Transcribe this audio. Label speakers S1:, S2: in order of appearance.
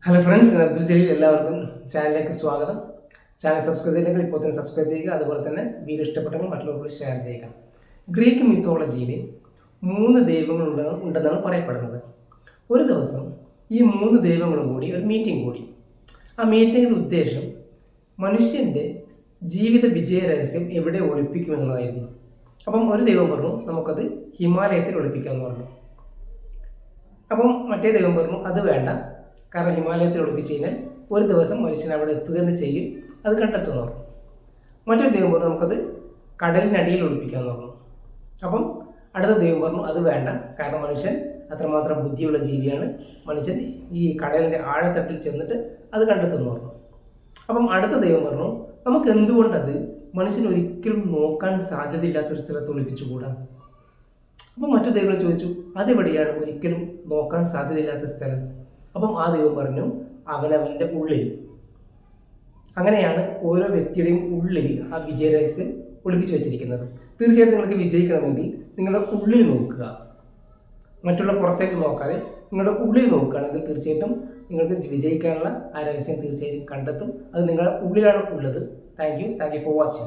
S1: Hello friends, ഞാൻ അബ്ദുൽ ജലീൽ. എല്ലാവർക്കും ചാനലിലേക്ക് സ്വാഗതം. ചാനൽ സബ്സ്ക്രൈബ് ചെയ്തില്ലെങ്കിൽ ഇപ്പോൾ തന്നെ സബ്സ്ക്രൈബ് ചെയ്യുക. അതുപോലെ തന്നെ വീഡിയോ ഇഷ്ടപ്പെട്ടെങ്കിൽ മറ്റുള്ളവർക്ക് ഷെയർ ചെയ്യുക. ഗ്രീക്ക് മിത്തോളജിയിൽ 3 ദൈവങ്ങൾ ഉണ്ടെന്നാണ് പറയപ്പെടുന്നത്. ഒരു ദിവസം ഈ 3 ദൈവങ്ങളും കൂടി ഒരു മീറ്റിംഗ് കൂടി. ആ മീറ്റിങ്ങിൻ്റെ ഉദ്ദേശം മനുഷ്യൻ്റെ ജീവിത വിജയ രഹസ്യം എവിടെ ഒളിപ്പിക്കുമെന്നുള്ളതായിരുന്നു. അപ്പം ഒരു ദൈവം പറഞ്ഞു നമുക്കത് ഹിമാലയത്തിൽ ഒളിപ്പിക്കാമെന്ന് പറഞ്ഞു. അപ്പം മറ്റേ ദൈവം പറഞ്ഞു അത് വേണ്ട, കാരണം ഹിമാലയത്തിൽ ഒളിപ്പിച്ച് കഴിഞ്ഞാൽ ഒരു ദിവസം മനുഷ്യൻ അവിടെ എത്തുക തന്നെ ചെയ്യും, അത് കണ്ടെത്തുമെന്ന് പറഞ്ഞു. മറ്റൊരു ദൈവം പറഞ്ഞു നമുക്കത് കടലിനടിയിൽ ഒളിപ്പിക്കാമെന്ന് പറഞ്ഞു. അപ്പം അടുത്ത ദൈവം പറഞ്ഞു അത് വേണ്ട, കാരണം മനുഷ്യൻ അത്രമാത്രം ബുദ്ധിയുള്ള ജീവിയാണ്, മനുഷ്യൻ ഈ കടലിൻ്റെ ആഴത്തട്ടിൽ ചെന്നിട്ട് അത് കണ്ടെത്തുമെന്ന് പറഞ്ഞു. അപ്പം അടുത്ത ദൈവം പറഞ്ഞു നമുക്ക് എന്തുകൊണ്ടത് മനുഷ്യൻ ഒരിക്കലും നോക്കാൻ സാധ്യതയില്ലാത്തൊരു സ്ഥലത്ത് ഒളിപ്പിച്ചുകൂടാ. അപ്പം മറ്റു ദൈവങ്ങൾ ചോദിച്ചു അതെവിടെയാണ് ഒരിക്കലും നോക്കാൻ സാധ്യതയില്ലാത്ത സ്ഥലം? അപ്പം ആ ദൈവം പറഞ്ഞു അവനവൻ്റെ ഉള്ളിൽ. അങ്ങനെയാണ് ഓരോ വ്യക്തിയുടെയും ഉള്ളിൽ ആ വിജയരഹസ്യം ഒളിപ്പിച്ചു വെച്ചിരിക്കുന്നത്. തീർച്ചയായിട്ടും നിങ്ങൾക്ക് വിജയിക്കണമെങ്കിൽ നിങ്ങളുടെ ഉള്ളിൽ നോക്കുക, മറ്റുള്ള പുറത്തേക്ക് നോക്കാതെ നിങ്ങളുടെ ഉള്ളിൽ നോക്കുകയാണെങ്കിൽ തീർച്ചയായിട്ടും നിങ്ങൾക്ക് വിജയിക്കാനുള്ള ആ രഹസ്യം തീർച്ചയായിട്ടും കണ്ടെത്തും. അത് നിങ്ങളുടെ ഉള്ളിലാണ് ഉള്ളത്. Thank you for watching.